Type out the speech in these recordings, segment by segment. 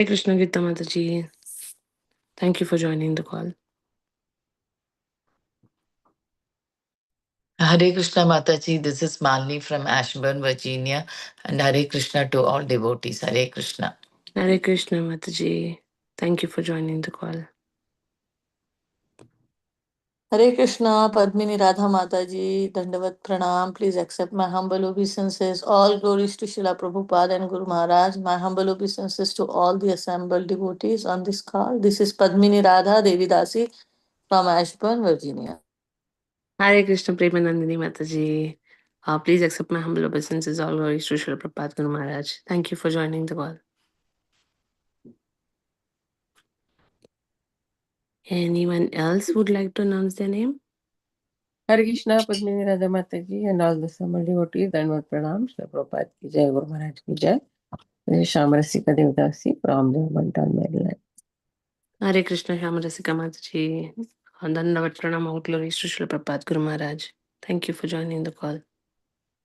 Hare Krishna Gita Mataji. Thank you for joining the call. Hare Krishna Mataji, this is Malini from Ashburn, Virginia, and Hare Krishna to all devotees. Hare Krishna. Hare Krishna Mataji. Thank you for joining the call. Hare Krishna, Padmini Radha Mataji, Dandavat Pranam. Please accept my humble obeisances. All glories to Srila Prabhupada and Guru Maharaj. My humble obeisances to all the assembled devotees on this call. This is Padmini Radha Devidasi from Ashburn, Virginia. Hare Krishna Premanandini Mataji. Please accept my humble obeisances. All glories to Srila Prabhupada Guru Maharaj. Thank you for joining the call. Anyone else would like to announce their name? Hare Krishna, Padmini Radha Mataji, and all the assembled devotees, Dandavat Pranam, Srila Prabhupada ki jai, Guru Maharaj ki jai. This is Shamrasika Devdasi from Bantan, Maryland. Hare Krishna Shamarasika Mataji. Dandavat Pranam. All glories to Srila Prabhupada Guru Maharaj. Thank you for joining the call.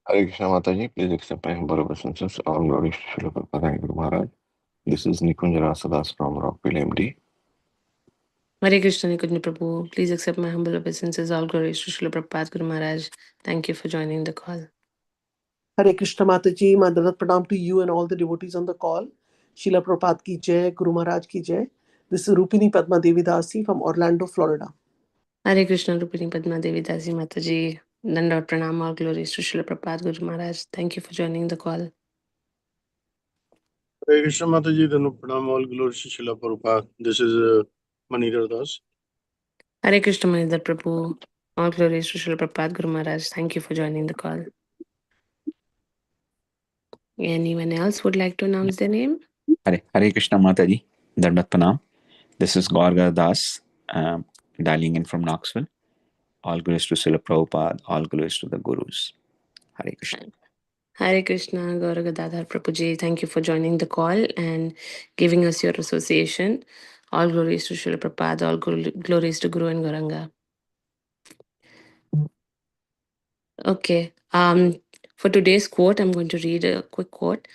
Hare Krishna Mataji, please accept my humble obeisances. All glories to Srila Prabhupada and Guru Maharaj. This is Nikunj Rasadas from Rockville, MD. Hare Krishna Nikunj Prabhu. Please accept my humble obeisances. All glories to Srila Prabhupada Guru Maharaj. Thank you for joining the call. Hare Krishna Mataji, my Dandavat Pranam to you and all the devotees on the call. Srila Prabhupada ki jai, Guru Maharaj ki jai. This is Rupini Padma Devidasi from Orlando, Florida. Hare Krishna Rupini Padma Devidasi Mataji. Dandavat Pranam. All glories to Srila Prabhupada Guru Maharaj. Thank you for joining the call. Hare Krishna Mataji, Dandavat Pranam, all glories to Srila Prabhupada. This is Manidhar Das. Hare Krishna Manidhar Prabhu. All glories to Srila Prabhupada Guru Maharaj. Thank you for joining the call. Anyone else would like to announce their name? Hare Krishna Mataji, Dandavat Pranam. This is Gaurav Das, dialing in from Knoxville. All glories to Srila Prabhupada, all glories to the Gurus. Hare Krishna. Hare Krishna Gaurav Gadadhar Prabhuji. Thank you for joining the call and giving us your association. All glories to Srila Prabhupada, all glories to Guru and Gauranga. Okay. For today's quote, I'm going to read a quick quote.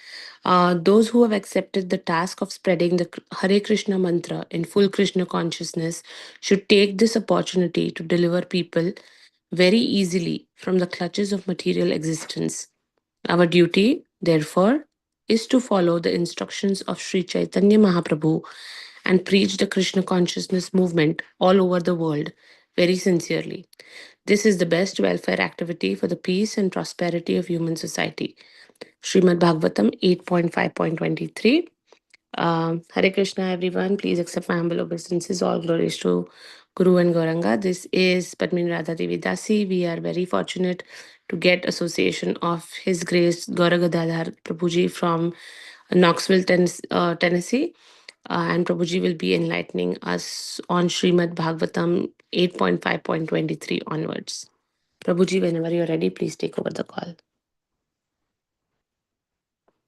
Those who have accepted the task of spreading the Hare Krishna mantra in full Krishna consciousness should take this opportunity to deliver people very easily from the clutches of material existence. Our duty, therefore, is to follow the instructions of Sri Chaitanya Mahaprabhu and preach the Krishna consciousness movement all over the world very sincerely. This is the best welfare activity for the peace and prosperity of human society. Srimad Bhagvatam 8.5.23. Hare Krishna, everyone. Please accept my humble obeisances. All glories to Guru and Gauranga. This is Padmini Radha Devi Dasi. We are very fortunate to get association of His Grace Gaurav Gadadhar Prabhuji from Knoxville, Tennessee. And Prabhuji will be enlightening us on Srimad Bhagvatam 8.5.23 onwards. Prabhuji, whenever you're ready, please take over the call.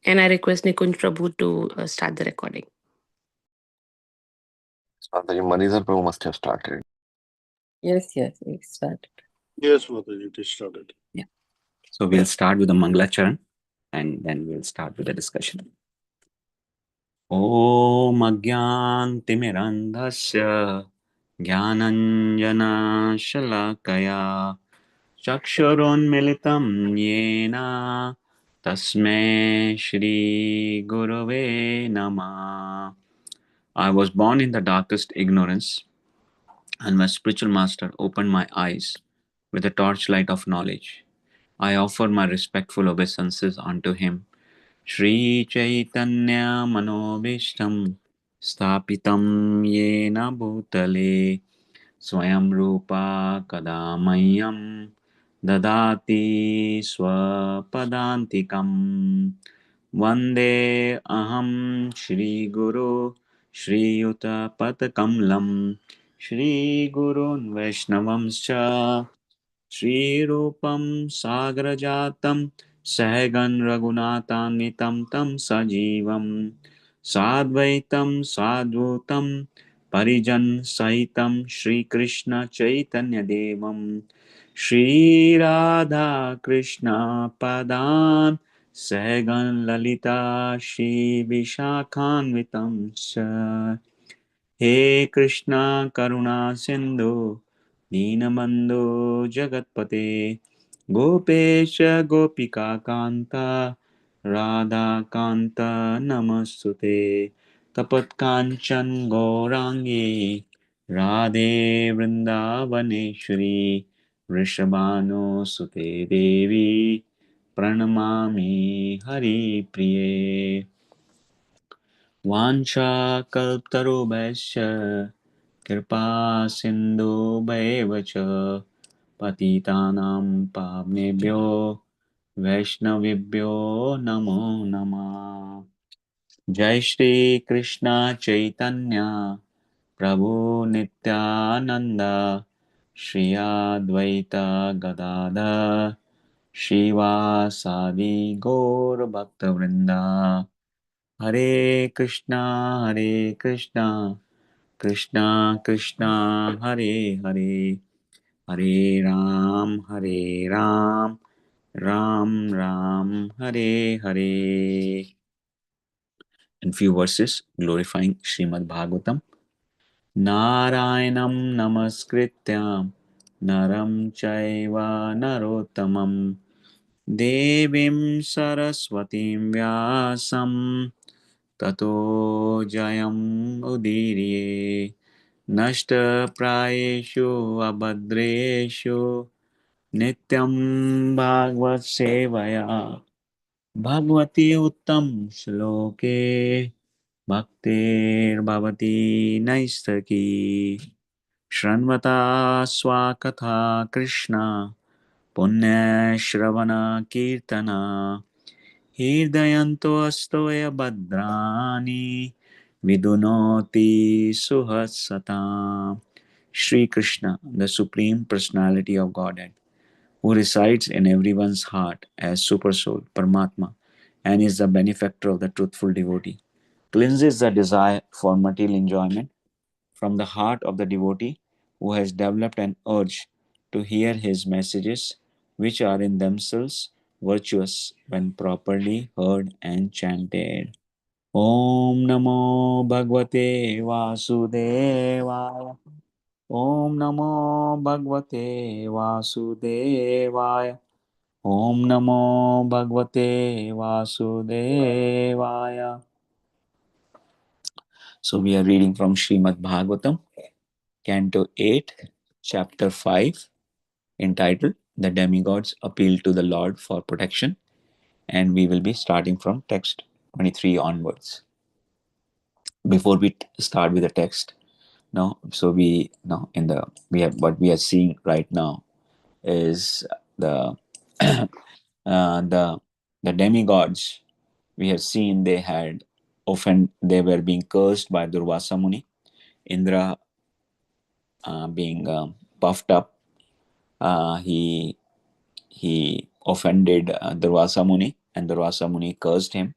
And I request Nikunj Prabhu to start the recording. Mataji, Manidhar Prabhu must have started. Yes, it started. Yes, Mataji, it is started. Yeah. So we'll start with the Mangala Charan and then we'll start with the discussion. Om Agyan Timirandhasya Jnananjana Shalakaya Chakshuronmilitam Yena Tasmai Shri Gurave Namah. I was born in the darkest ignorance, and my spiritual master opened my eyes with the torchlight of knowledge. I offer my respectful obeisances unto him. Shri Chaitanya Manobishtam Stapitam Yena Bhutale Swayam Rupa Kadamayam Dadati Swapadantikam Vande Aham Shri Guru Shri Yuta Patakamlam Shri Gurun Vaishnavamscha Shri Rupam Sagrajatam Sahagan Raghunatanitam Tam Sajivam Sadvaitam Sadvutam Parijan Sahitam Shri Krishna Chaitanya Devam Shri Radha Krishna Padan Sagan Lalita Shri Vishakhanvitam Sa. He Krishna Karuna Sindhu Deenabandhu Jagatpate Gopesha Gopika Kanta Radha Kanta Namastute Tapat Kanchan Gaurangi Radhe Vrindavaneshwari Vrishabhanu Sute Devi Pranamami Hari Priye Vanchakalptarubhasya कृपा सिन्धुभैव च पतितानां पावनेभ्यो वैष्णवेभ्यो नमो नमः। जय श्री कृष्ण चैतन्य प्रभु नित्यानंद श्री अद्वैत गदाधर श्रीवासादि गौर भक्तवृंदा। हरे Krishna Krishna Krishna Hare Hare Hare Ram Ram Ram Hare Hare. In few verses glorifying Srimad Bhagavatam. Narayanam namaskrityam naram chaiva narottamam devim saraswatim vyasam tato jayam udirye nashtaprayeshu abhadreshu nityam bhagavad sevaya bhagavati uttam shloke bhaktir naistaki shranvata swakatha krishna punya shravana kirtana hirdayanto astoya badrani vidunoti suhasatam. Shri Krishna, the Supreme Personality of Godhead, who resides in everyone's heart as Supersoul, Paramatma, and is the benefactor of the truthful devotee, cleanses the desire for material enjoyment from the heart of the devotee who has developed an urge to hear his messages, which are in themselves virtuous when properly heard and chanted. Om Namo Bhagavate Vasudevaya. Om Namo Bhagavate Vasudevaya. Om Namo Bhagavate Vasudevaya. So we are reading from Srimad Bhagavatam, Canto 8, Chapter 5, entitled The Demigods Appeal to the Lord for Protection, and we will be starting from text 23 onwards. Before we start with the text, no, so we no in the we have what we are seeing right now is the the demigods. We have seen they had often they were being cursed by Durvasa Muni. Indra being puffed up, he offended Durvasa Muni, and Durvasa Muni cursed him.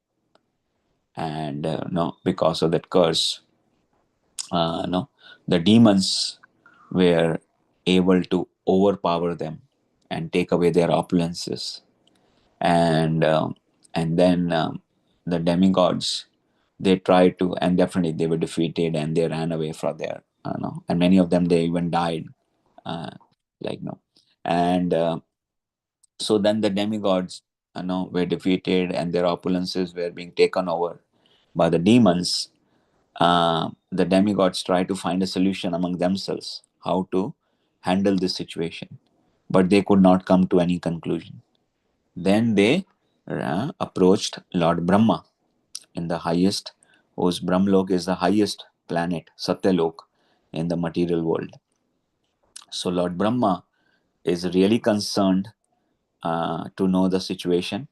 And no, because of that curse, no, the demons were able to overpower them and take away their opulences. And then the demigods, they tried to, and definitely they were defeated, and they ran away from there. No, and many of them, they even died. Uh, like no, and so then the demigods, were defeated, and their opulences were being taken over by the demons. The demigods try to find a solution among themselves how to handle this situation, but they could not come to any conclusion. Then they approached Lord Brahma in the highest, whose Brahmlok is the highest planet, Satyalok, in the material world. So Lord Brahma is really concerned to know the situation,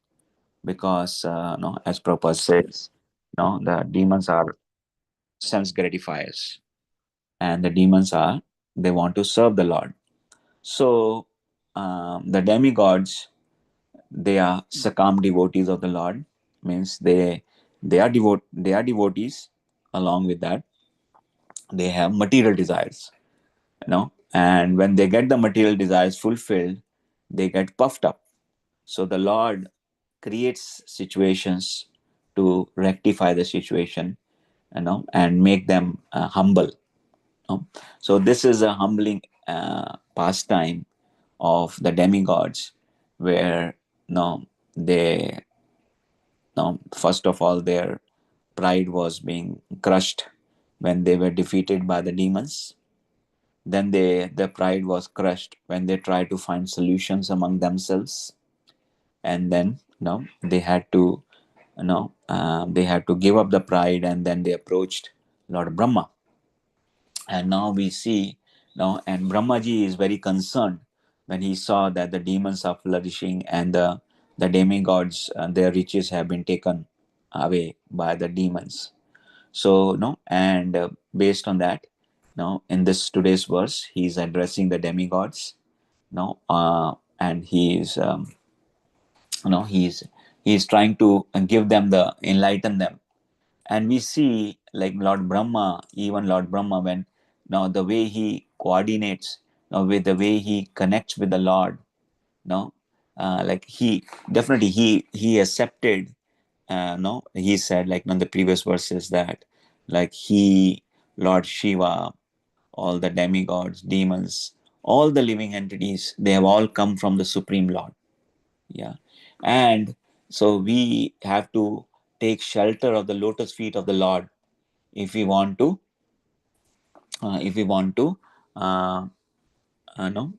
because, no, as Prabhupada says, no, the demons are sense gratifiers, and the demons are, they want to serve the Lord. So the demigods, they are Sakam devotees of the Lord, means they are devotees. Along with that, they have material desires, and when they get the material desires fulfilled, they get puffed up. So the Lord creates situations to rectify the situation, and make them humble. So this is a humbling pastime of the demigods, where they, first of all, their pride was being crushed when they were defeated by the demons. Then their pride was crushed when they tried to find solutions among themselves, and then they had to they had to give up the pride, and then they approached Lord Brahma. And now we see and Brahmaji is very concerned when he saw that the demons are flourishing, and the demigods, their riches have been taken away by the demons. So no and based on that, in this today's verse, he is addressing the demigods, and he is he's trying to give them the enlighten them. And we see, like Lord Brahma, when now the way he coordinates, with the way he connects with the Lord, no like he definitely he accepted, no he said, like in the previous verses, that like he, Lord Shiva, all the demigods, demons, all the living entities, they have all come from the Supreme Lord. Yeah. And so we have to take shelter of the lotus feet of the Lord if we want to if we want to uh, no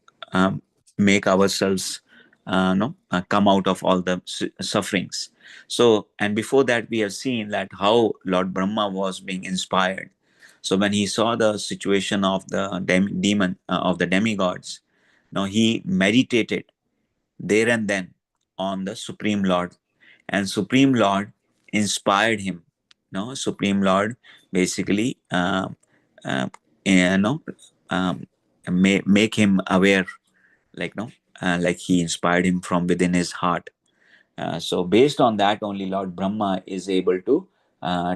make ourselves come out of all the sufferings. So, and before that, we have seen that how Lord Brahma was being inspired. So when he saw the situation of the demon of the demigods, now he meditated there and then on the Supreme Lord, and Supreme Lord inspired him. Supreme Lord basically uh, you know make him aware, like like he inspired him from within his heart. So based on that, only Lord Brahma is able to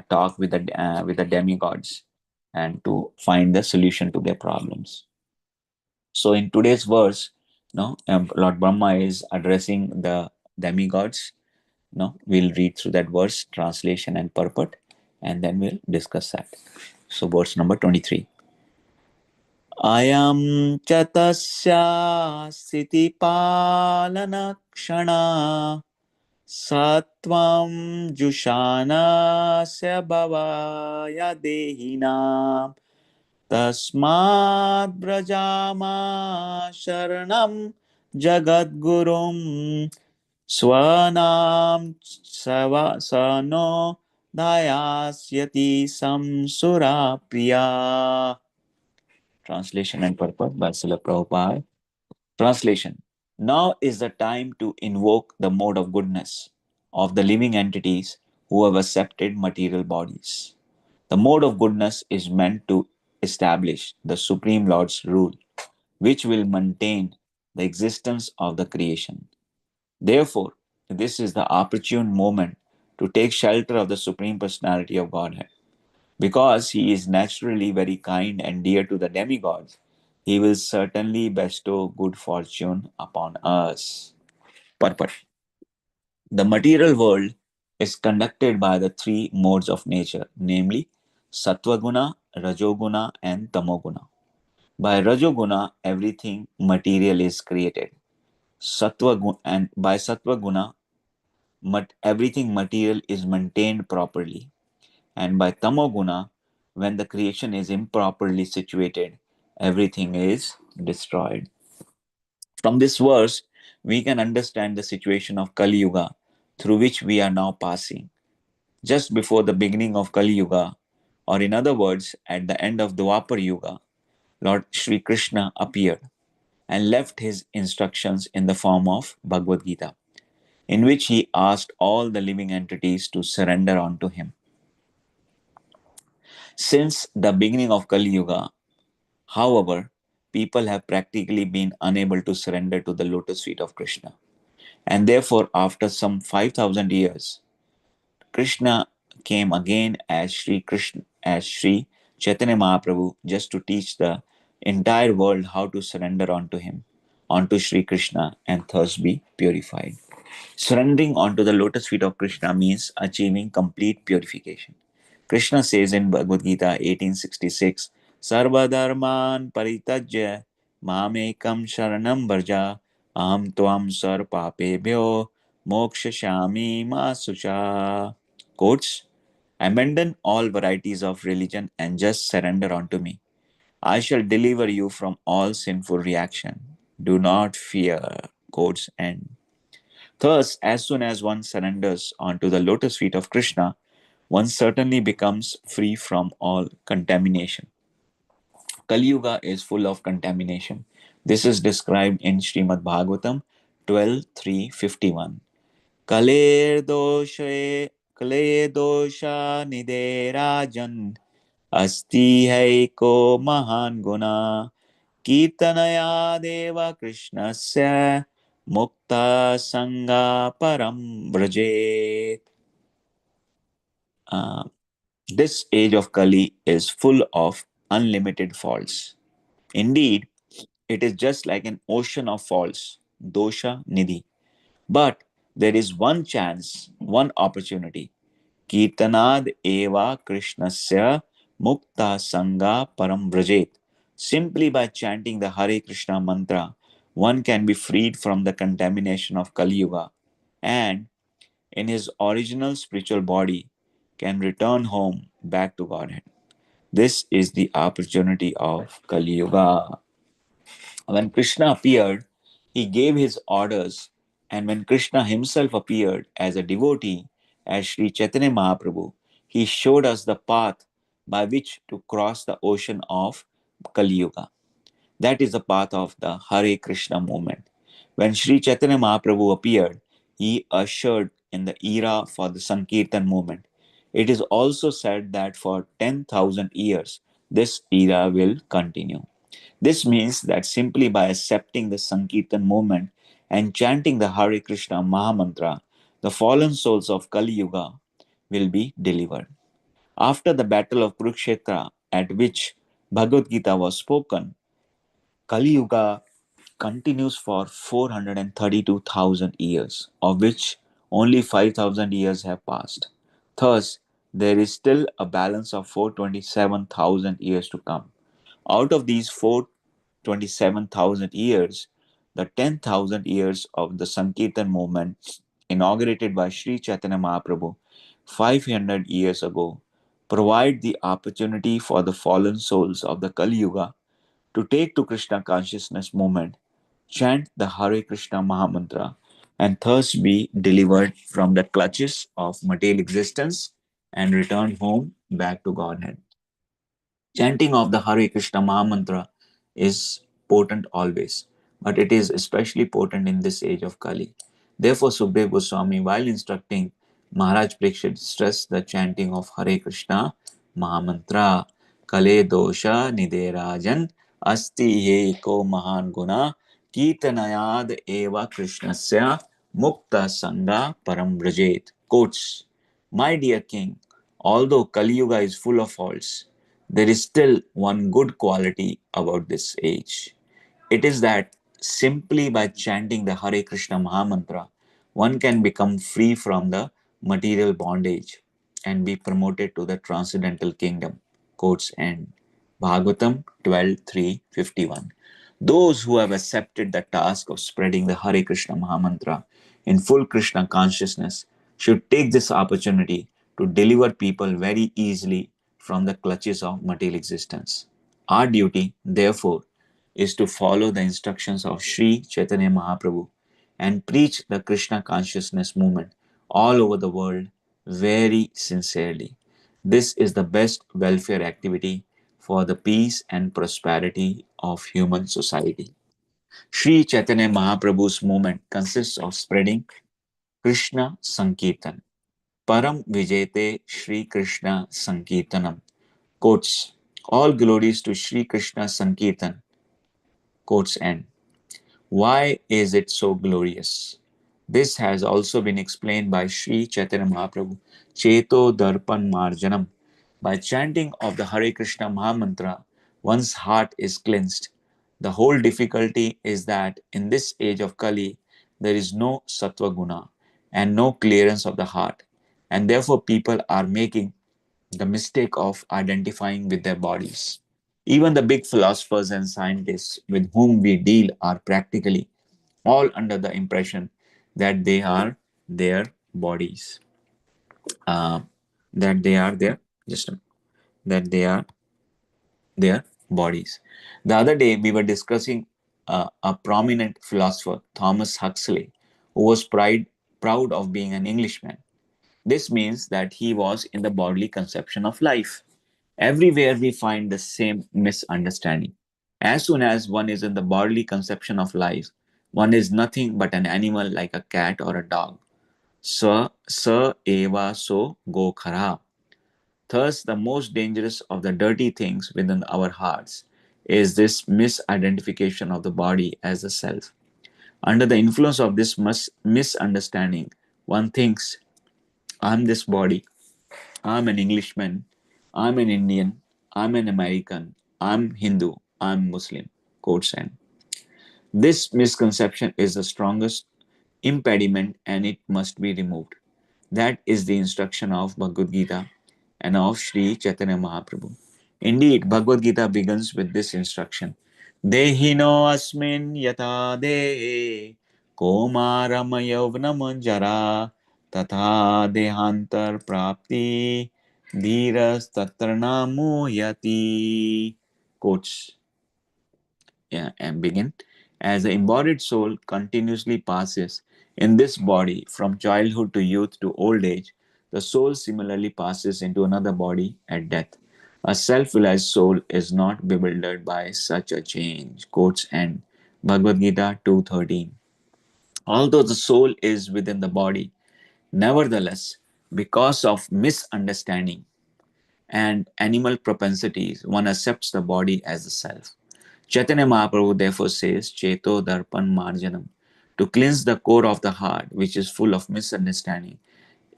talk with the demigods and to find the solution to their problems. So in today's verse, Lord Brahma is addressing the demigods. We'll read through that verse, translation and purport, and then we'll discuss that. So verse number 23. Ayam chatasya sthitipalana Satvam Jushanasya Bhavaya Dehina Tasmad Brajama Sharanam Jagadgurum Swanam Sano Dayasyati Samsura Priya. Translation and purport by Srila Prabhupada. Translation. Now is the time to invoke the mode of goodness of the living entities who have accepted material bodies. The mode of goodness is meant to establish the Supreme Lord's rule, which will maintain the existence of the creation. Therefore, this is the opportune moment to take shelter of the Supreme Personality of Godhead. Because he is naturally very kind and dear to the demigods, he will certainly bestow good fortune upon us. Purport. The material world is conducted by the three modes of nature, namely Sattva-guna, Rajoguna, and Tamoguna. By Rajoguna, everything material is created. And by Sattva-guna, everything material is maintained properly. And by Tamoguna, when the creation is improperly situated, everything is destroyed. From this verse, we can understand the situation of Kali Yuga through which we are now passing. Just before the beginning of Kali Yuga, or in other words, at the end of Dwapar Yuga, Lord Sri Krishna appeared and left his instructions in the form of Bhagavad Gita, in which he asked all the living entities to surrender unto him. Since the beginning of Kali Yuga, however, people have practically been unable to surrender to the lotus feet of Krishna. And therefore, after some 5,000 years, Krishna came again as Sri Chaitanya Mahaprabhu, just to teach the entire world how to surrender unto him. onto Sri Krishna and thus be purified. Surrendering onto the lotus feet of Krishna means achieving complete purification. Krishna says in Bhagavad Gita 1866, Sarvadharman paritajya mamekam sharanam varja aham tvam sarpapebhyo mokshashami masucha. Quotes, abandon all varieties of religion and just surrender unto me. I shall deliver you from all sinful reaction. Do not fear. Quotes end. Thus, as soon as one surrenders onto the lotus feet of Krishna, one certainly becomes free from all contamination. Kali Yuga is full of contamination. This is described in Srimad Bhagvatam 12.3.51. Kaler dosha nide rajan asti haiko mahan guna kirtanaya deva krishnasya mukta sangha param vrajet. Uh, This age of Kali is full of unlimited faults. Indeed, it is just like an ocean of faults, dosha nidhi. But there is one chance, one opportunity. Kirtanad eva Krishnasya mukta sangha param vrajet. Simply by chanting the Hare Krishna mantra, one can be freed from the contamination of Kali Yuga and in his original spiritual body can return home back to Godhead. This is the opportunity of Kali Yuga. When Krishna appeared, he gave his orders, and when Krishna himself appeared as a devotee, as Sri Chaitanya Mahaprabhu, he showed us the path by which to cross the ocean of Kali Yuga. That is the path of the Hare Krishna movement. When Sri Chaitanya Mahaprabhu appeared, he ushered in the era for the Sankirtan movement. It is also said that for 10,000 years, this era will continue. This means that simply by accepting the Sankirtan movement and chanting the Hare Krishna Mahamantra, the fallen souls of Kali Yuga will be delivered. After the battle of Kurukshetra, at which Bhagavad Gita was spoken, Kali Yuga continues for 432,000 years, of which only 5,000 years have passed. Thus, there is still a balance of 427,000 years to come. Out of these 427,000 years, the 10,000 years of the Sankirtan movement, inaugurated by Sri Chaitanya Mahaprabhu 500 years ago, provide the opportunity for the fallen souls of the Kali Yuga to take to Krishna consciousness movement, chant the Hare Krishna Mahamantra, and thus be delivered from the clutches of material existence and return home back to Godhead. Chanting of the Hare Krishna Mahamantra is potent always, but it is especially potent in this age of Kali. Therefore, Sukhdev Goswami, while instructing Maharaj Parikshit, stressed the chanting of Hare Krishna Mahamantra. Kale dosha niderajan asti eko mahan guna kirtanayad eva krishnasya mukta sangha param vrajet. Quotes, my dear king, although Kali Yuga is full of faults, there is still one good quality about this age. It is that simply by chanting the Hare Krishna Mahamantra, one can become free from the material bondage and be promoted to the transcendental kingdom. Quotes end. Bhagavatam 12.3.51. Those who have accepted the task of spreading the Hare Krishna Mahamantra in full Krishna consciousness should take this opportunity to deliver people very easily from the clutches of material existence. Our duty, therefore, is to follow the instructions of Sri Chaitanya Mahaprabhu and preach the Krishna consciousness movement all over the world very sincerely. This is the best welfare activity for the peace and prosperity of human society. Sri Chaitanya Mahaprabhu's movement consists of spreading Krishna Sankirtan. Param Vijayate Sri Krishna Sankirtanam. Quotes, all glories to Sri Krishna Sankirtan. Quotes end. Why is it so glorious? This has also been explained by Sri Chaitanya Mahaprabhu, Cheto Darpan Marjanam. By chanting of the Hare Krishna Mahamantra, one's heart is cleansed. The whole difficulty is that in this age of Kali, there is no sattva guna and no clearance of the heart, and therefore people are making the mistake of identifying with their bodies. Even the big philosophers and scientists with whom we deal are practically all under the impression that they are their bodies, uh, that they are their just that they are their bodies. The other day, we were discussing a prominent philosopher, Thomas Huxley, who was proud of being an Englishman. This means that he was in the bodily conception of life. Everywhere we find the same misunderstanding. As soon as one is in the bodily conception of life, one is nothing but an animal like a cat or a dog. Sa eva so go khara. Thus, the most dangerous of the dirty things within our hearts is this misidentification of the body as the self. Under the influence of this misunderstanding, one thinks, I'm this body, I'm an Englishman, I'm an Indian, I'm an American, I'm Hindu, I'm Muslim. Quotes end. This misconception is the strongest impediment and it must be removed. That is the instruction of Bhagavad Gita and of Sri Chaitanya Mahaprabhu. Indeed, Bhagavad Gita begins with this instruction. Dehino asmin yata de komaram yavnam jara tatha dehantar prapti dhiras tatranamu yati. Quotes, yeah, and begin. As the embodied soul continuously passes in this body from childhood to youth to old age, the soul similarly passes into another body at death. A self-realized soul is not bewildered by such a change. Quotes end. Bhagavad Gita 2:13. Although the soul is within the body, nevertheless, because of misunderstanding and animal propensities, one accepts the body as the self. Chaitanya Mahaprabhu therefore says, Cheto Darpan Marjanam. To cleanse the core of the heart, which is full of misunderstanding,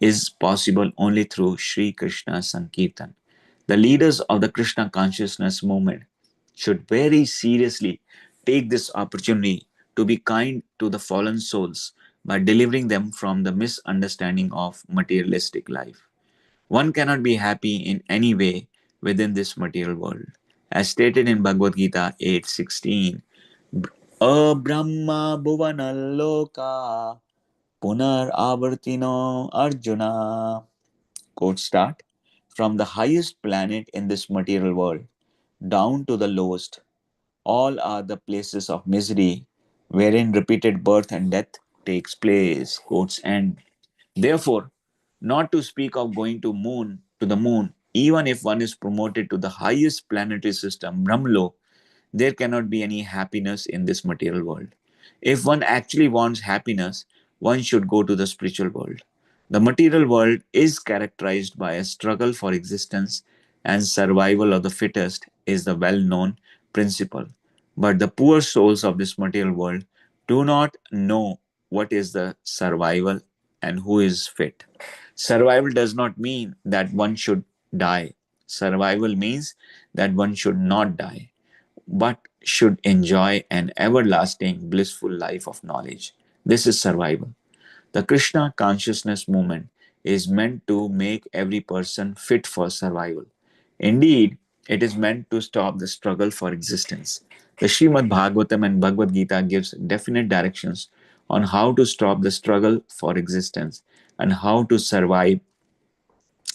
is possible only through Sri Krishna Sankirtan. The leaders of the Krishna consciousness movement should very seriously take this opportunity to be kind to the fallen souls by delivering them from the misunderstanding of materialistic life. One cannot be happy in any way within this material world. As stated in Bhagavad Gita 8:16, Abrahma Bhuvanaloka Punar Avartino Arjuna. Quote start. From the highest planet in this material world down to the lowest, all are the places of misery wherein repeated birth and death takes place. Quotes end. Therefore, not to speak of going to the moon, even if one is promoted to the highest planetary system, Brahmlok, there cannot be any happiness in this material world. If one actually wants happiness, one should go to the spiritual world. The material world is characterized by a struggle for existence, and survival of the fittest is the well known principle. But the poor souls of this material world do not know what is the survival and who is fit. Survival does not mean that one should die. Survival means that one should not die but should enjoy an everlasting blissful life of knowledge. This is survival. The Krishna consciousness movement is meant to make every person fit for survival. Indeed, it is meant to stop the struggle for existence. The Srimad Bhagavatam and Bhagavad Gita gives definite directions on how to stop the struggle for existence and how to survive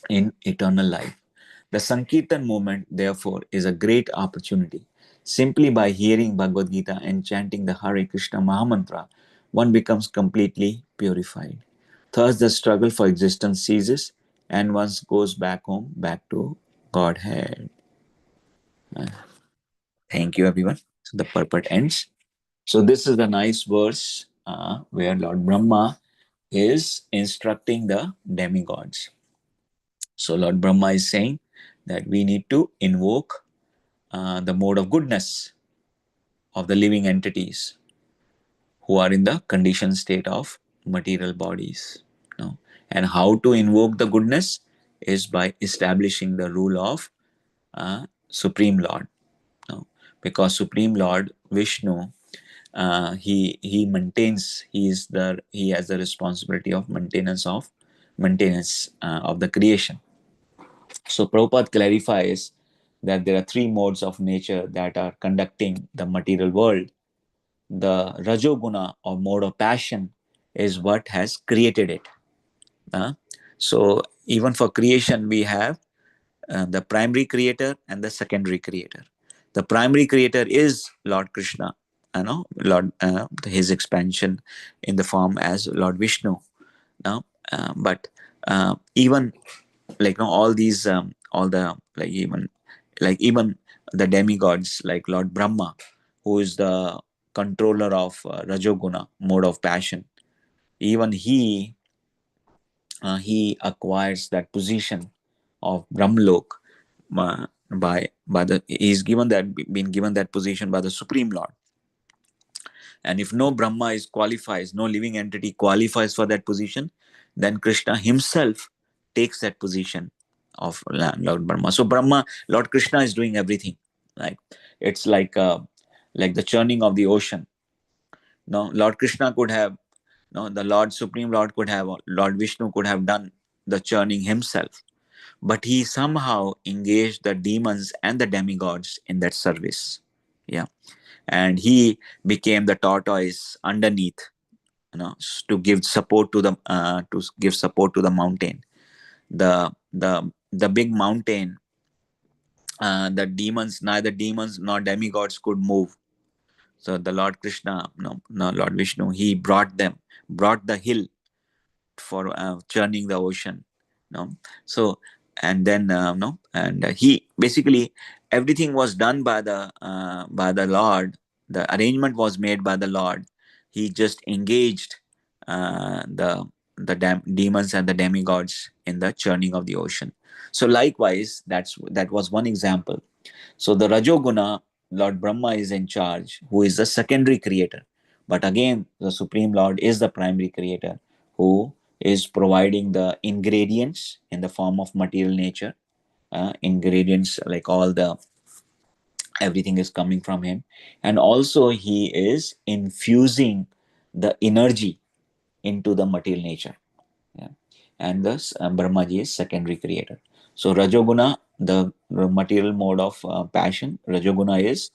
in eternal life. The Sankirtan movement, therefore, is a great opportunity. Simply by hearing Bhagavad Gita and chanting the Hare Krishna Mahamantra, one becomes completely purified. Thus, the struggle for existence ceases and one goes back home, back to Godhead. Thank you, everyone. So, the purport ends. So, this is the nice verse where Lord Brahma is instructing the demigods. So Lord Brahma is saying that we need to invoke the mode of goodness of the living entities who are in the conditioned state of material bodies. No? And how to invoke the goodness is by establishing the rule of Supreme Lord. No? because Supreme Lord Vishnu, he maintains, he has the responsibility of maintenance of the creation. So Prabhupada clarifies that there are three modes of nature that are conducting the material world. The Rajoguna, or mode of passion, is what has created it. So even for creation, we have the primary creator and the secondary creator. The primary creator is Lord Krishna, Lord, his expansion in the form as Lord Vishnu. But even like all these, all the even the demigods like Lord Brahma, who is the controller of Rajoguna, mode of passion, even he acquires that position of Brahmlok by the he's given that been given that position by the Supreme Lord. And if no Brahma is qualifies, no living entity qualifies for that position, then Krishna himself takes that position of Lord Brahma. So Lord Krishna is doing everything. Like it's like the churning of the ocean. No, Lord Krishna could have, no, the Lord Supreme Lord could have, Lord Vishnu could have done the churning himself, but he somehow engaged the demons and the demigods in that service. Yeah, and he became the tortoise underneath, to give support to the mountain. The big mountain, the demons, neither demons nor demigods could move. So the Lord Krishna, no, Lord Vishnu, he brought the hill for churning the ocean. No, so and then no, and he basically, everything was done by the Lord. The arrangement was made by the Lord. He just engaged the demons and the demigods in the churning of the ocean. So likewise, that was one example. So the Rajoguna, Lord Brahma is in charge, who is the secondary creator. But again, the Supreme Lord is the primary creator, who is providing the ingredients in the form of material nature. Ingredients like everything is coming from him. And also he is infusing the energy into the material nature. Yeah. And thus Brahmaji is secondary creator. So Rajoguna, the material mode of passion, Rajoguna is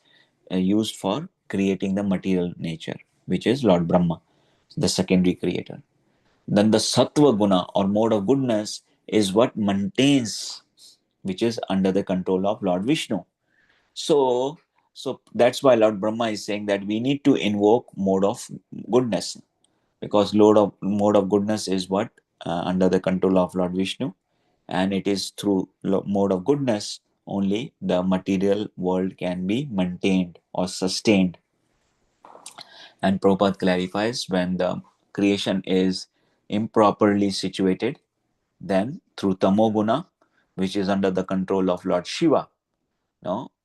used for creating the material nature, which is Lord Brahma, the secondary creator. Then the Sattva Guna, or mode of goodness, is what maintains, which is under the control of Lord Vishnu. So that's why Lord Brahma is saying that we need to invoke mode of goodness, because mode of goodness is what under the control of Lord Vishnu, and it is through mode of goodness only the material world can be maintained or sustained. And Prabhupada clarifies, when the creation is improperly situated, then through tamoguna, which is under the control of Lord Shiva,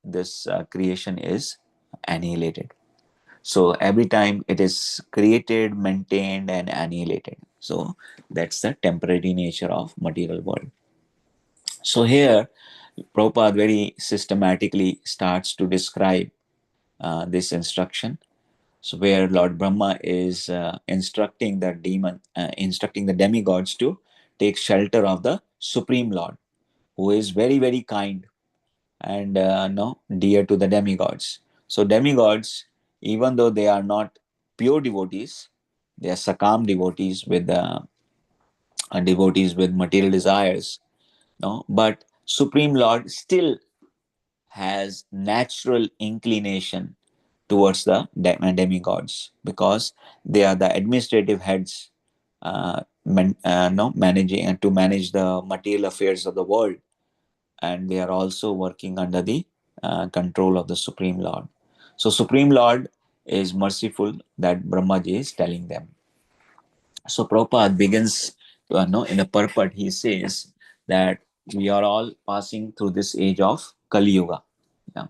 this creation is annihilated. So every time it is created, maintained, and annihilated. So that's the temporary nature of material world. So here, Prabhupada very systematically starts to describe this instruction. So where Lord Brahma is instructing the demigods to take shelter of the Supreme Lord, who is very, very kind and dear to the demigods. So demigods, even though they are not pure devotees, they are sakam devotees with material desires. No, but Supreme Lord still has natural inclination towards the demigods, because they are the administrative heads, managing and to manage the material affairs of the world, and they are also working under the control of the Supreme Lord. So Supreme Lord is merciful, that Brahmaji is telling them. So Prabhupada begins in a purport. He says that we are all passing through this age of Kali Yuga. Yeah.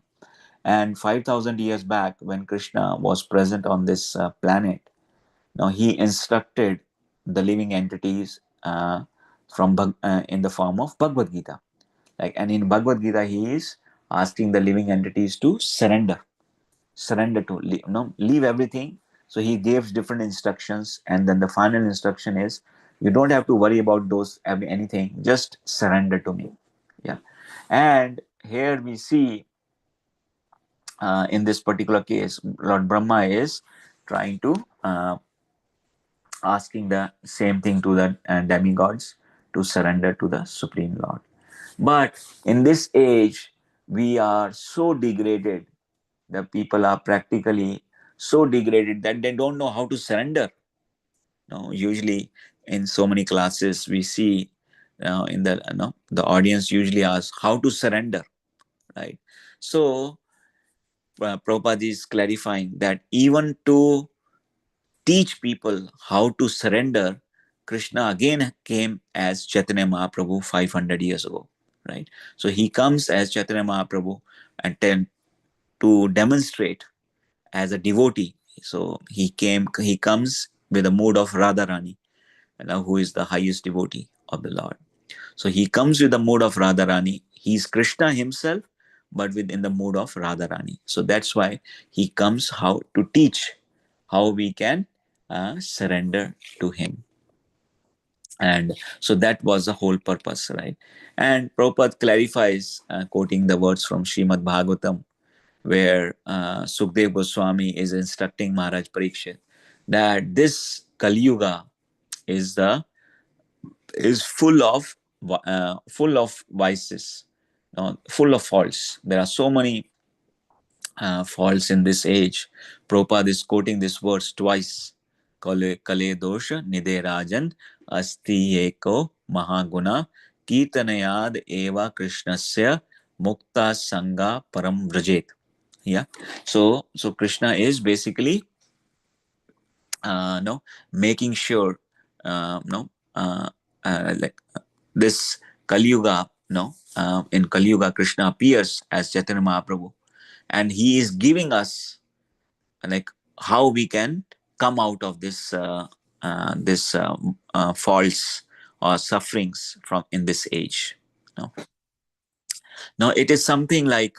And 5,000 years back, when Krishna was present on this planet, now he instructed the living entities in the form of Bhagavad Gita. And in Bhagavad Gita, he is asking the living entities to surrender. surrender to, leave everything. So he gives different instructions, and then the final instruction is, you don't have to worry about those anything, just surrender to me. Yeah. And here we see, in this particular case, Lord Brahma is trying to, asking the same thing to the demigods, to surrender to the Supreme Lord. But in this age, we are so degraded. The people are practically so degraded that they don't know how to surrender. No, usually in so many classes we see, in the, the audience usually asks how to surrender, right? So Prabhupada is clarifying that even to teach people how to surrender, Krishna again came as Chaitanya Mahaprabhu 500 years ago, right? So he comes as Chaitanya Mahaprabhu and then to demonstrate as a devotee. So he comes with a mood of Radharani, who is the highest devotee of the Lord. So he comes with the mood of Radharani. He's Krishna himself, but within the mood of Radharani. So that's why he comes how to teach how we can surrender to him. And so that was the whole purpose, right? And Prabhupada clarifies, quoting the words from Srimad Bhagvatam, where Sukdev Goswami is instructing Maharaj Parikshit that this Kali Yuga is full of vices, full of faults. There are so many faults in this age. Prabhupada is quoting this verse twice. Kale dosha nide rajan asti eko mahaguna kirtanayad eva krishnasya mukta sangha param vrajet. Yeah. So Krishna is basically, no, making sure, no, like this Kali Yuga, no, in Kali Yuga, Krishna appears as Chaitanya Mahaprabhu, and he is giving us, like, how we can come out of this faults or sufferings from in this age. No, now it is something like,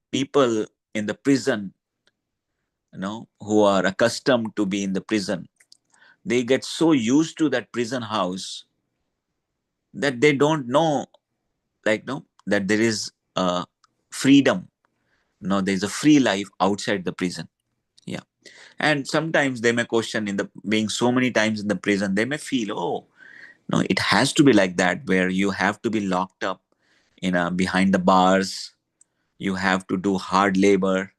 people in the prison, who are accustomed to be in the prison, they get so used to that prison house that they don't know, like, no, that there is freedom. No, there's a free life outside the prison. Yeah. And sometimes they may question, in the being so many times in the prison, they may feel, oh no, it has to be like that, where you have to be locked up in behind the bars, you have to do hard labor,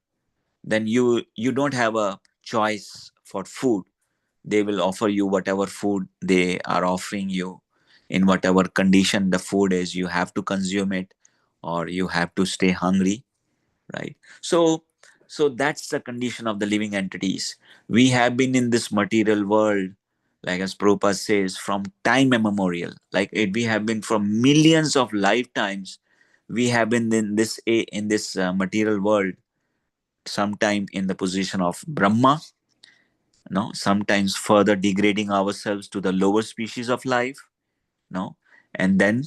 then you don't have a choice for food. They will offer you whatever food they are offering you, in whatever condition the food is, you have to consume it, or you have to stay hungry, right? So that's the condition of the living entities. We have been in this material world, like as Prabhupada says, from time immemorial. Like we have been from millions of lifetimes. We have been in this material world, sometime in the position of Brahma, no, sometimes further degrading ourselves to the lower species of life, no, and then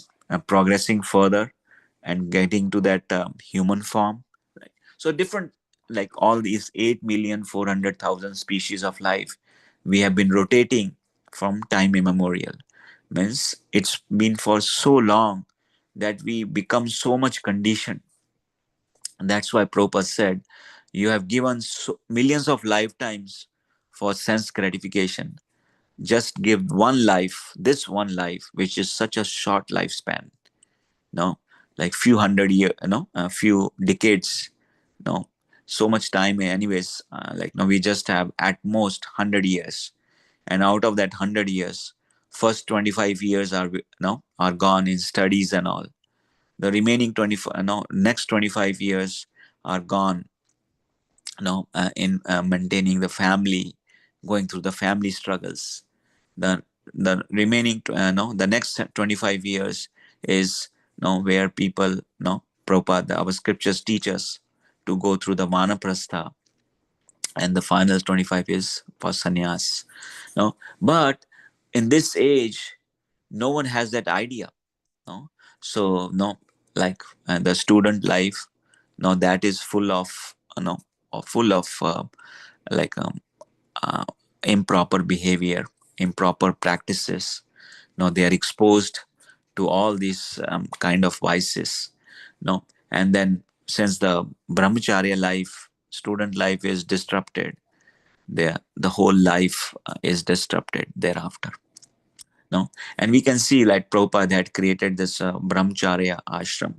progressing further and getting to that human form, right? So different, like all these 8,400,000 species of life, we have been rotating from time immemorial. Means it's been for so long that we become so much conditioned. That's why Prabhupada said, you have given millions of lifetimes for sense gratification. Just give one life, this one life, which is such a short lifespan. No, like few hundred years, a few decades. No, so much time. Anyways, like no, we just have at most 100 years, and out of that 100 years, first 25 years are gone in studies and all. The remaining 25, no, next 25 years are gone, in maintaining the family, going through the family struggles. The remaining, no, the next 25 years is, where people, Prabhupada, our scriptures teach us to go through the vanaprastha, and the final 25 is for sannyas. No, but in this age, no one has that idea. No, so no, like the student life, no, that is full of, full of like uh, improper behavior, improper practices. They are exposed to all these kind of vices. And then since the brahmacharya life, student life is disrupted, the whole life is disrupted thereafter. And we can see like Prabhupada had created this brahmacharya ashram,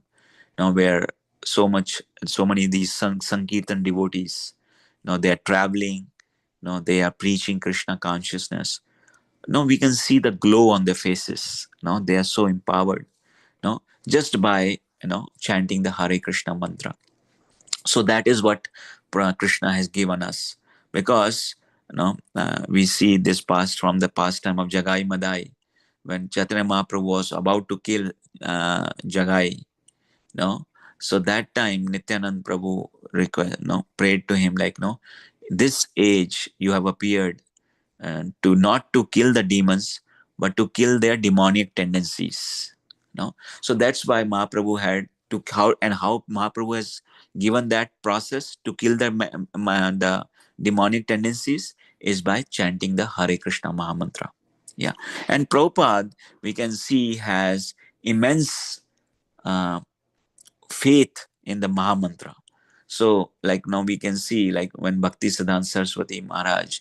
where so many of these Sankirtan devotees, they are traveling, they are preaching Krishna consciousness. We can see the glow on their faces. They are so empowered, just by chanting the Hare Krishna mantra. So that is what Krishna has given us, because we see this past from the pastime of Jagai Madai, when Chaitanya Mahaprabhu was about to kill Jagai. So that time Nityanand Prabhu prayed to him like, this age you have appeared to not to kill the demons, but to kill their demonic tendencies. So that's why Mahaprabhu had to how Mahaprabhu has given that process to kill the demonic tendencies is by chanting the Hare Krishna Mahamantra. Yeah. And Prabhupada, we can see, has immense uh, faith in the Mahamantra. So, like now we can see, like when Bhakti Siddhanta Saraswati Maharaj,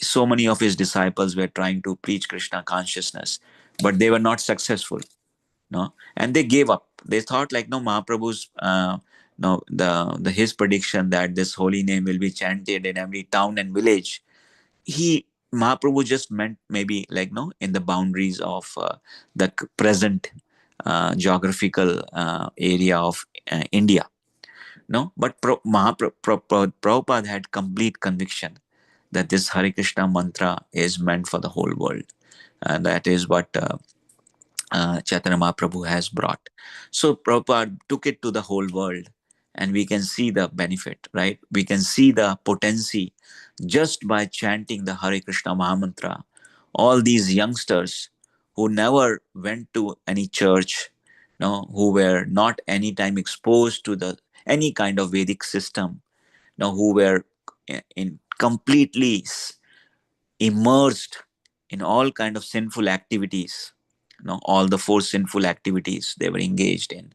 so many of his disciples were trying to preach Krishna consciousness, but they were not successful. And they gave up. They thought like, Mahaprabhu's no the his prediction that this holy name will be chanted in every town and village. Mahaprabhu just meant maybe like in the boundaries of the present geographical area of India. But Prabhupada had complete conviction that this Hare Krishna mantra is meant for the whole world, and that is what Chaitanya Mahaprabhu has brought. So Prabhupada took it to the whole world, and we can see the benefit, right? We can see the potency just by chanting the Hare Krishna Mahamantra. All these youngsters who never went to any church, who were not any time exposed to the any kind of Vedic system, who were in completely immersed in all kind of sinful activities, all the four sinful activities they were engaged in,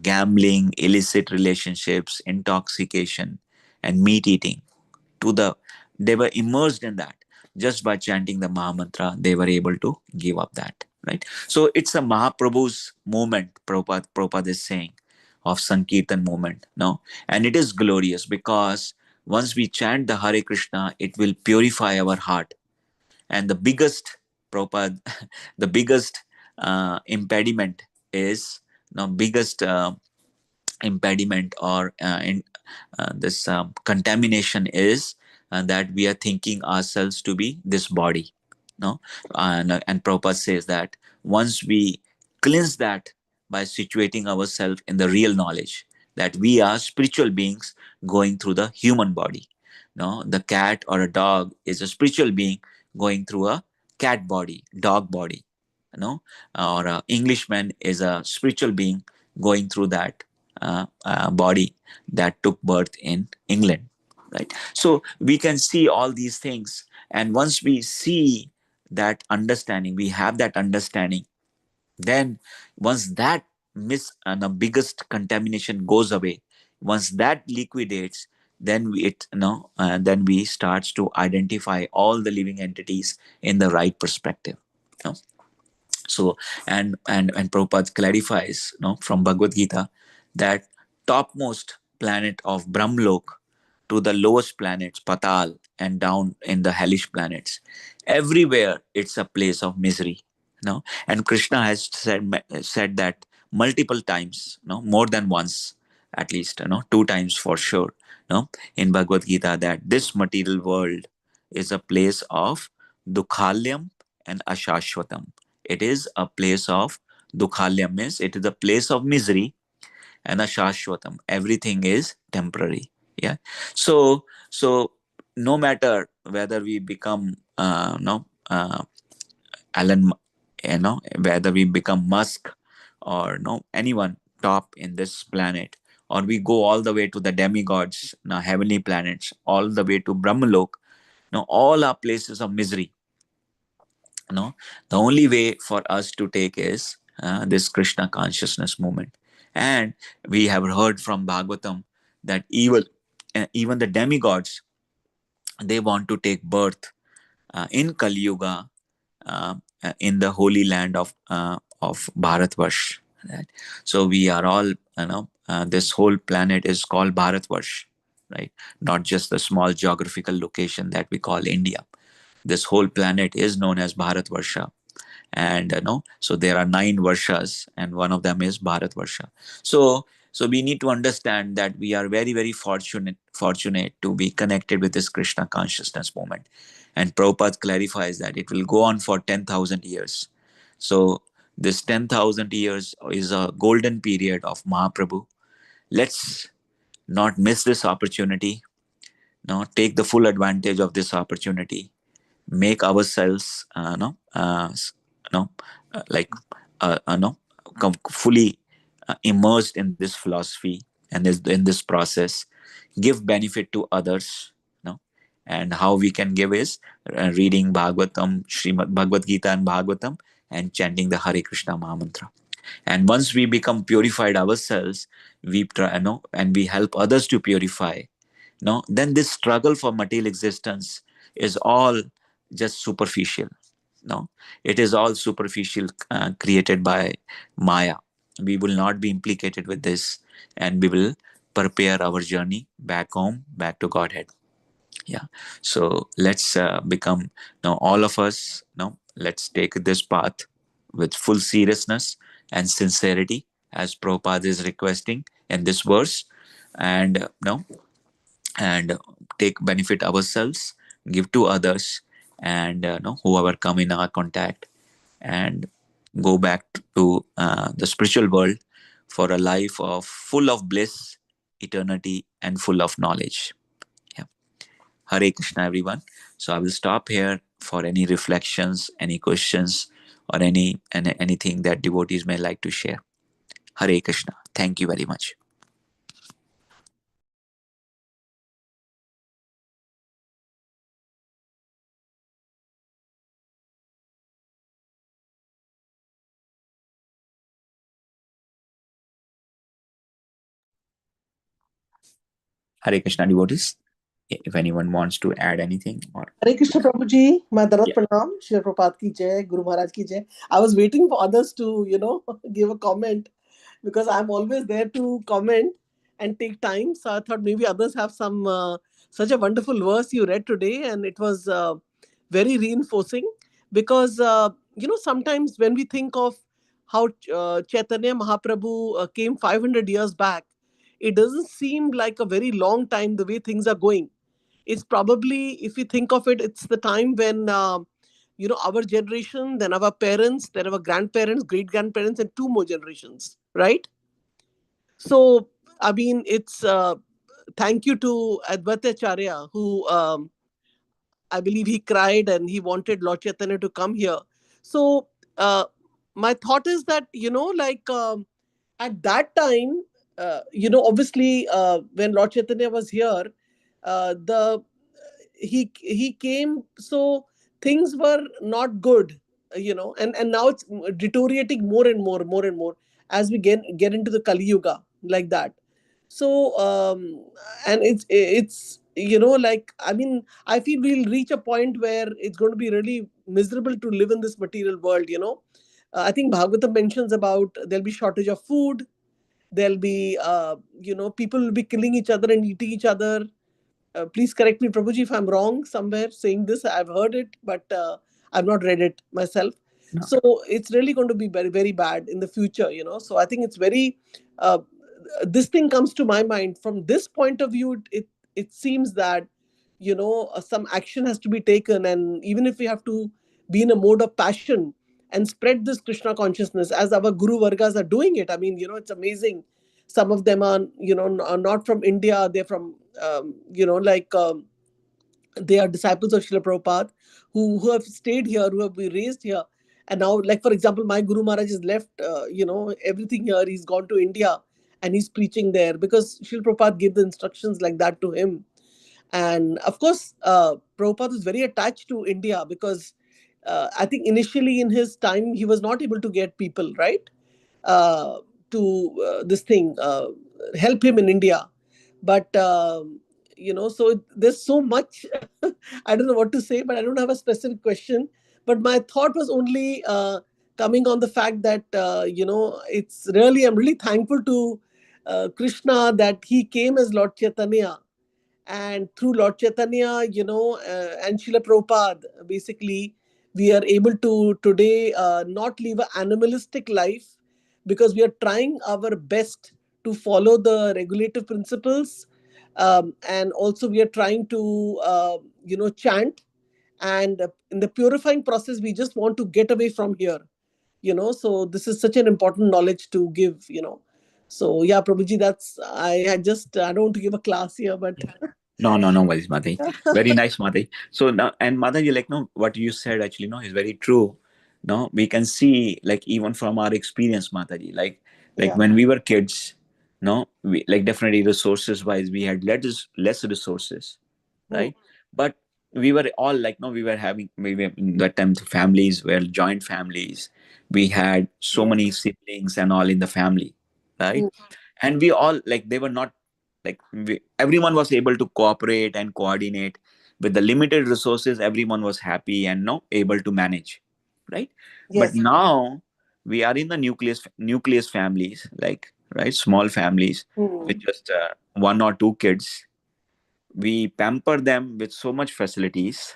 gambling, illicit relationships, intoxication, and meat eating. They were immersed in that. Just by chanting the Mahamantra, they were able to give up that, right? So it's a Mahaprabhu's movement, Prabhupada is saying, of Sankirtan movement, and it is glorious because once we chant the Hare Krishna, it will purify our heart. And the biggest, Prabhupada, the biggest impediment is, biggest impediment or this contamination is that we are thinking ourselves to be this body. And Prabhupada says that once we cleanse that by situating ourselves in the real knowledge that we are spiritual beings going through the human body. The cat or a dog is a spiritual being going through a cat body, dog body. Or an Englishman is a spiritual being going through that body that took birth in England, right? So we can see all these things, and once we see that understanding, we have that understanding, then once that the biggest contamination goes away, once that liquidates, then then we starts to identify all the living entities in the right perspective. So and Prabhupada clarifies from Bhagavad Gita that topmost planet of Brahmlok to the lowest planets Patal and down in the hellish planets, everywhere it's a place of misery. And Krishna has said that multiple times, more than once, at least, two times for sure, in Bhagavad Gita, that this material world is a place of dukhalyam and ashashvatam. It is a place of dukhalyam, means it is a place of misery, and ashashvatam, everything is temporary. Yeah. So no matter whether we become no Alan, whether we become Musk or anyone top in this planet, or we go all the way to the demigods, heavenly planets, all the way to Brahmalok, all are places of misery. The only way for us to take is this Krishna consciousness movement. And we have heard from Bhagavatam that even the demigods, they want to take birth in Kali Yuga, in the holy land of Bharatvarsh. Right? So we are all, this whole planet is called Bharatvarsh, right? Not just the small geographical location that we call India. This whole planet is known as Bharatvarsha. And so there are 9 varshas, and one of them is Bharatvarsha. So we need to understand that we are very, very fortunate to be connected with this Krishna consciousness movement. And Prabhupada clarifies that it will go on for 10,000 years. So this 10,000 years is a golden period of Mahaprabhu. Let's not miss this opportunity. Take the full advantage of this opportunity. Make ourselves, like, fully immersed in this philosophy and in this process. Give benefit to others. And how we can give is reading Bhagavatam, Srimad Bhagavad Gita and Bhagavatam, and chanting the Hare Krishna Mahamantra. And once we become purified ourselves, we try, and we help others to purify. Then this struggle for material existence is all just superficial. It is all superficial, created by Maya. We will not be implicated with this, and we will prepare our journey back home, back to Godhead. Yeah. So let's become, all of us, let's take this path with full seriousness and sincerity, as Prabhupada is requesting in this verse. And and take benefit ourselves, give to others, and whoever come in our contact, and go back to the spiritual world for a life of full of bliss, eternity, and full of knowledge. Yeah. Hare Krishna, everyone. So I will stop here for any reflections, any questions, or anything that devotees may like to share. Hare Krishna. Thank you very much. Hare Krishna, devotees. If anyone wants to add anything, or Hare Krishna Prabhuji, Madarat Pranam, Srila Prabhupada ki jai, Guru Maharaj ki jai. I was waiting for others to, give a comment, because I'm always there to comment and take time. So I thought maybe others have some such a wonderful verse you read today, and it was very reinforcing, because sometimes when we think of how Chaitanya Mahaprabhu came 500 years back, it doesn't seem like a very long time the way things are going. It's probably, if you think of it, it's the time when our generation, then our parents, then our grandparents, great grandparents, and 2 more generations, right? So I mean, it's thank you to Advaitacharya, who I believe he cried and he wanted Lord Chaitanya to come here. So my thought is that, at that time, obviously, when Lord Chaitanya was here, the he came, so things were not good, and now it's deteriorating more and more as we get into the Kali Yuga, like that. So and it's I mean, I feel we'll reach a point where it's going to be really miserable to live in this material world. I think Bhagavatam mentions about there'll be shortage of food, there'll be people will be killing each other and eating each other. Please correct me, Prabhuji, if I'm wrong somewhere saying this. I've heard it, but I've not read it myself. No. So it's really going to be very, very bad in the future, So I think it's very, this thing comes to my mind. From this point of view, it seems that, some action has to be taken. And even if we have to be in a mode of passion and spread this Krishna consciousness, as our Guru Vargas are doing it, I mean, it's amazing. Some of them are, are not from India. They're from, they are disciples of Srila Prabhupada, who have stayed here, who have been raised here. And now, like, for example, my Guru Maharaj has left, everything here. He's gone to India. and he's preaching there, because Srila Prabhupada gave the instructions like that to him. And of course, Prabhupada was very attached to India, because I think initially in his time, he was not able to get people, right? To this thing, help him in India. But, so there's so much, I don't know what to say, but I don't have a specific question. But my thought was only coming on the fact that, I'm really thankful to Krishna that he came as Lord Chaitanya, and through Lord Chaitanya, and Srila Prabhupada, basically, we are able to today not live an animalistic life, because we are trying our best to follow the regulative principles, and also we are trying to, chant, and in the purifying process, we just want to get away from here, so this is such an important knowledge to give, So yeah, Prabhuji, I don't want to give a class here, but No worries, Mataji. Very nice, Mataji. So now, and Mataji, like, no, what you said actually, no, is very true. No, we can see, like, even from our experience, Mataji, like yeah. when we were kids, no, we, like, definitely resources wise, we had less resources, Hmm. right? But we were all like, no, we were having, maybe in that time, the families were joint families. We had so Yes. many siblings and all in the family, right? Hmm. And we all, like, they were not, like, everyone was able to cooperate and coordinate with the limited resources. Everyone was happy and no able to manage, right? But Yes. now we are in the nucleus families, like, right, small families Hmm. with just one or two kids. We pamper them with so much facilities,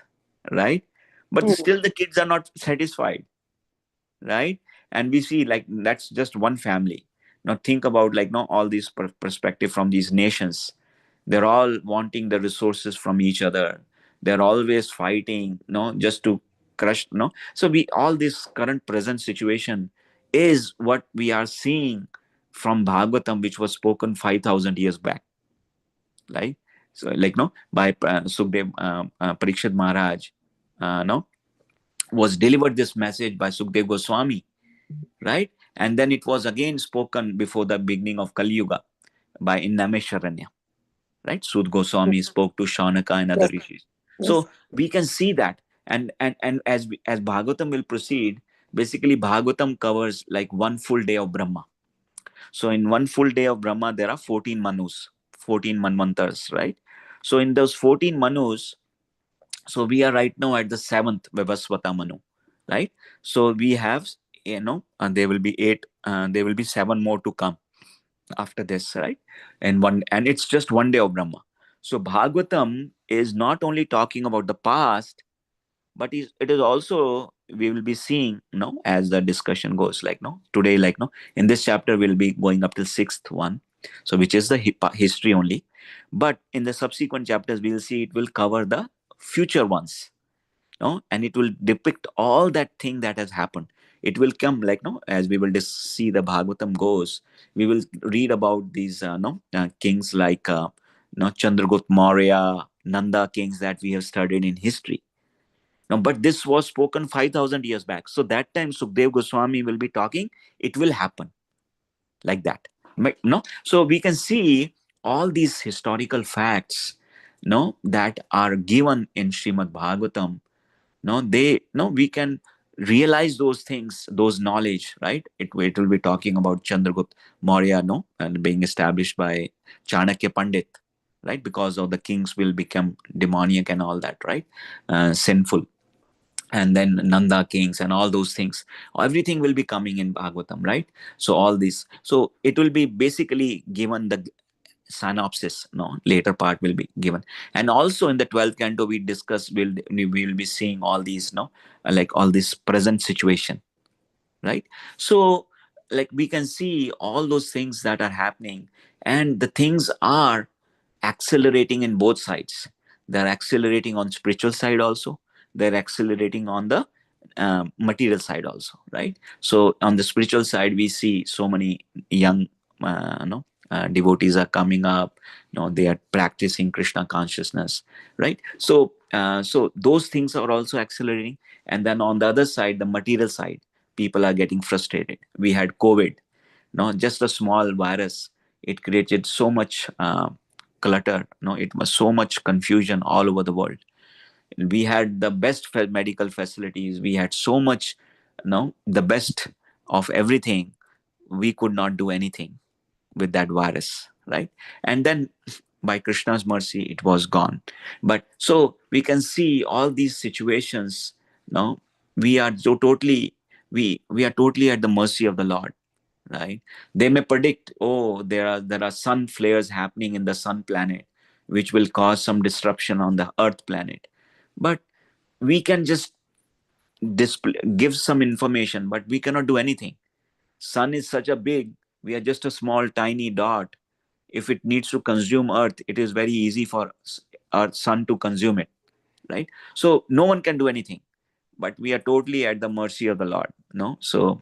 right? But Hmm. still the kids are not satisfied, right? And we see, like, that's just one family. Now think about, like, no, all these perspective from these nations. They're all wanting the resources from each other. They're always fighting, no, just to crush, no. So we, all this current present situation is what we are seeing from Bhagavatam, which was spoken 5,000 years back, right? So, like, no, by Sukhdev, Parikshit Maharaj, no, was delivered this message by Sukhdev Goswami, right? And then it was again spoken before the beginning of Kali Yuga by Innamesharanya, right? Sud Goswami spoke to Shaunaka and other Yes. rishis. Yes. So we can see that, and as Bhagavatam will proceed, basically Bhagavatam covers like one full day of Brahma. So in one full day of Brahma, there are 14 manus, 14 manvantars, right? So in those 14 manus, so we are right now at the seventh Vivaswata Manu, right? So we have, and there will be eight, there will be seven more to come after this, right? And it's just one day of Brahma. So Bhagavatam is not only talking about the past, but it is also, we will be seeing, as the discussion goes, like, no, today, like, no, in this chapter we'll be going up till sixth one, so which is the history only. But in the subsequent chapters, we'll see it will cover the future ones, no, and it will depict all that thing that has happened. It will come, like, no, as we will see the Bhagavatam goes, we will read about these no kings like Chandragupta Maurya, Nanda kings that we have studied in history. Now, but this was spoken 5,000 years back, so that time Sukhdev Goswami will be talking, it will happen like that, no. So we can see all these historical facts, no, that are given in Srimad Bhagavatam. No, they, no, we can realize those things, those knowledge, right? It will be talking about Chandragupta Maurya, no, and being established by Chanakya Pandit, right? Because of the kings will become demoniac and all that, right? Sinful. And then Nanda kings and all those things, everything will be coming in Bhagavatam, right? So all this, so it will be basically given the synopsis, no, later part will be given. And also in the 12th canto we discuss, we will be seeing all these, no, like all this present situation, right? So, like, we can see all those things that are happening, and the things are accelerating in both sides. They're accelerating on spiritual side also, they're accelerating on the material side also, right? So on the spiritual side, we see so many young no devotees are coming up, they are practicing Krishna consciousness, right? So so those things are also accelerating. And then on the other side, the material side, people are getting frustrated. We had COVID, just a small virus, it created so much clutter. No, it was so much confusion all over the world. We had the best medical facilities. We had so much, the best of everything. We could not do anything with that virus, right? And then by Krishna's mercy, it was gone. But so we can see all these situations. No, we are so totally we are totally at the mercy of the Lord, right? They may predict, oh, there are sun flares happening in the sun planet, which will cause some disruption on the Earth planet. But we can just give some information, but we cannot do anything. Sun is such a big, we are just a small tiny dot. If it needs to consume Earth, it is very easy for our sun to consume it, right? So no one can do anything, but we are totally at the mercy of the Lord. No, so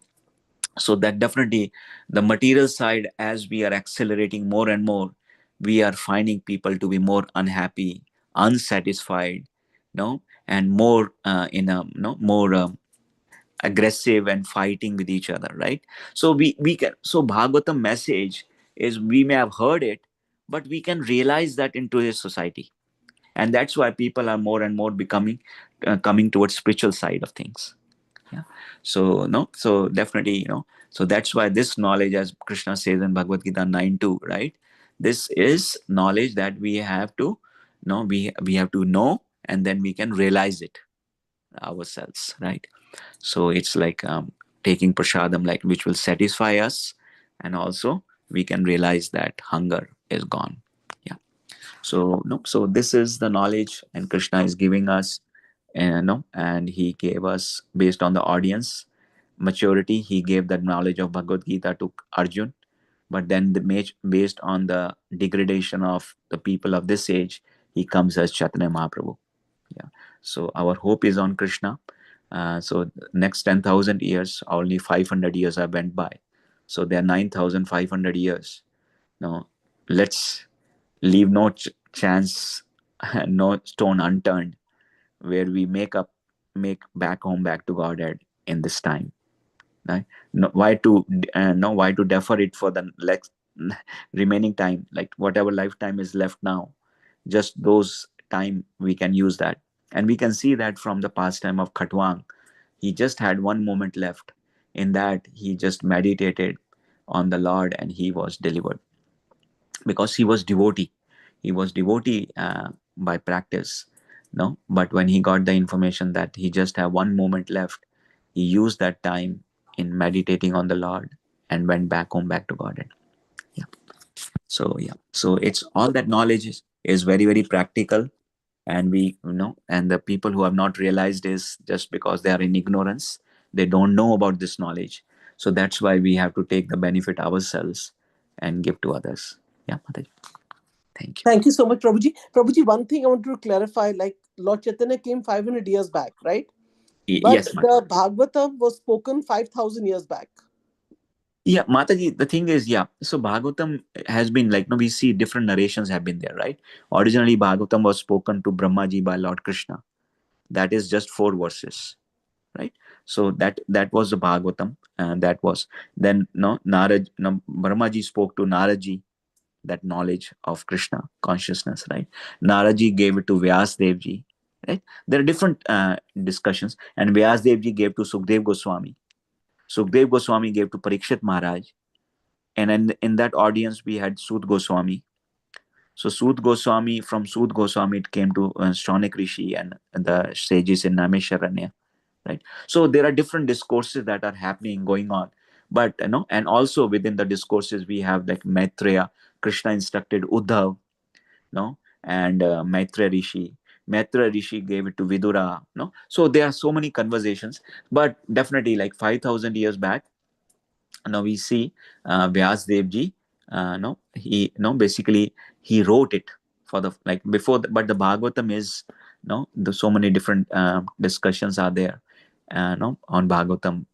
that definitely the material side, as we are accelerating more and more, we are finding people to be more unhappy, unsatisfied, no, and more in a no more aggressive and fighting with each other, right? So we can, so Bhagavatam message is, we may have heard it, but we can realize that in today's society, and that's why people are more and more becoming coming towards spiritual side of things. Yeah. So no, so definitely, so that's why this knowledge, as Krishna says in Bhagavad Gita 9:2, right? This is knowledge that we have to know, we have to know, and then we can realize it ourselves, right? So it's like taking prasadam, like, which will satisfy us, and also we can realize that hunger is gone. Yeah. So no, so this is the knowledge, and Krishna is giving us, and no, and he gave us based on the audience maturity. He gave that knowledge of Bhagavad Gita to Arjun, but then based on the degradation of the people of this age, he comes as Chaitanya Mahaprabhu. Yeah. So our hope is on Krishna. So next 10,000 years, only 500 years have went by. So there are 9,500 years. Now, let's leave no chance, no stone unturned, where we make back home, back to Godhead in this time. Right? No, why to defer it for the remaining time, like whatever lifetime is left now, just those time we can use that. And we can see that from the pastime of Khatwang. He just had one moment left. In that, he just meditated on the Lord, and he was delivered, because he was devotee. He was devotee by practice. No, but when he got the information that he just have one moment left, he used that time in meditating on the Lord, and went back home, back to Godhead. Yeah. So yeah, so it's all that knowledge is very, very practical. And we, and the people who have not realized is just because they are in ignorance, they don't know about this knowledge. So that's why we have to take the benefit ourselves and give to others. Yeah, Mataji. Thank you. Thank you so much, Prabhuji. Prabhuji, one thing I want to clarify, like Lord Chaitanya came 500 years back, right? But Yes, the Bhagavatam was spoken 5,000 years back. yeah, Mataji, the thing is, yeah, so Bhagavatam has been like, we see different narrations have been there, right? Originally, Bhagavatam was spoken to Brahmaji by Lord Krishna. That is just 4 verses, right? So that was the Bhagavatam, and that was then Narad, Brahmaji spoke to Naraji, that knowledge of Krishna consciousness, right? Naraji gave it to Vyasdevji, right? There are different discussions, and Vyasdevji gave to Sukdev Goswami. Sukdev Goswami gave to Parikshit Maharaj, and in that audience we had Sud Goswami. So Sud Goswami, from Sud Goswami, it came to Shaunak Rishi and the sages in Namesharanya, right? So there are different discourses that are happening, going on. But and also within the discourses we have like Maitreya. Krishna instructed Uddhav, and Maitreya Rishi gave it to Vidura, so there are so many conversations. But definitely, like 5,000 years back, now we see Vyas Devji, no he no basically he wrote it for the, like, before but the Bhagavatam is, the so many different discussions are there, no on Bhagavatam,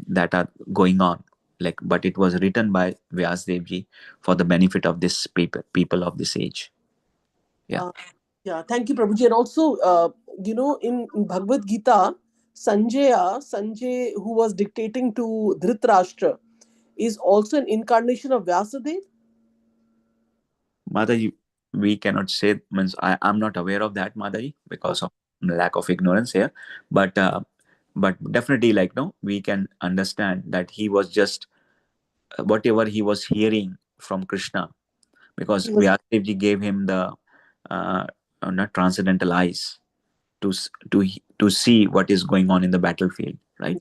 that are going on, like, but it was written by Vyas Devji for the benefit of this people of this age. Yeah. Yeah, thank you, Prabhuji. And also, in Bhagavad Gita, Sanjay, who was dictating to Dhritarashtra, is also an incarnation of Vyasadeva. Mataji, we cannot say, means I'm not aware of that, Mataji, because of lack of ignorance here. But definitely, like, no, we can understand that he was just whatever he was hearing from Krishna, because Vyasadevji gave him the not transcendental eyes to see what is going on in the battlefield, right?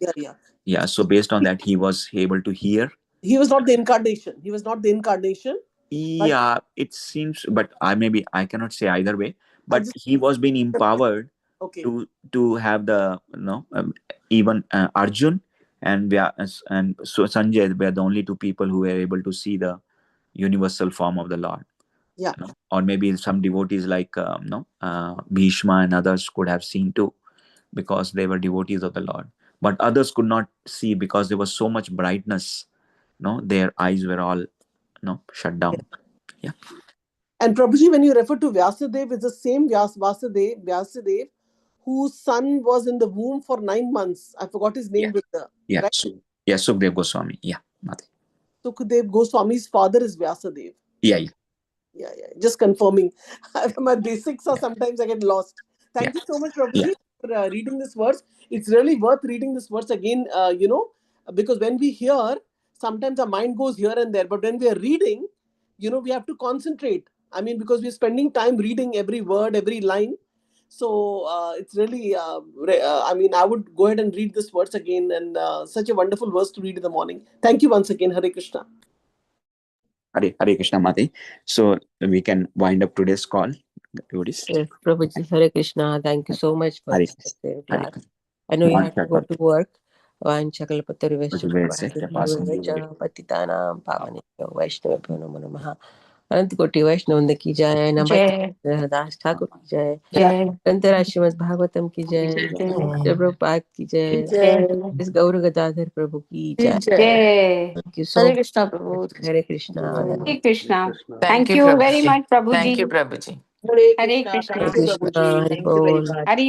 Yeah. So based on that, he was able to hear. He was not the incarnation. He was not the incarnation. Yeah, it seems, but I cannot say either way. But he was being empowered to have the even Arjun and so Sanjay were the only two people who were able to see the universal form of the Lord. Yeah. Or maybe some devotees like Bhishma and others could have seen too, because they were devotees of the Lord. But others could not see because there was so much brightness. Their eyes were all shut down. Yeah. And Prabhuji, when you refer to Vyasadeva, it's the same Vyasadeva whose son was in the womb for 9 months. I forgot his name. Right? Sukdev Goswami. Yeah. Sukdev Goswami's father is Vyasadeva. Yeah. Just confirming. My basics are sometimes I get lost. Thank you so much, Prabhuji, for reading this verse. It's really worth reading this verse again, because when we hear, sometimes our mind goes here and there. But when we are reading, we have to concentrate. I mean, because we're spending time reading every word, every line. So it's really, I would go ahead and read this verse again, and such a wonderful verse to read in the morning. Thank you once again. Hare Krishna. Hare Krishna, Mati. So we can wind up today's call. Yes, Prabhuji, Hare Krishna. Thank you so much for this class. I know you have to go to work. पतितानां पावनेभ्यो वैष्णवेभ्यो नमो नमः। अनंत कोटि वैष्णव की जय। नमः दास ठाकुर की जय। ग्रंथराज श्रीमद् भागवतम की जय। प्रभुपाद की जय। इस गौर गदाधर प्रभु की जय। Thank you so Hare Krishna, Prabhu. Hare Krishna. Hare Krishna. Thank you Thank you very Prabhuji. much, Prabhuji. Thank you, Prabhuji. Hare Hare Krishna. Krishna. Thank you, Prabhuji. Thank you very much. Hari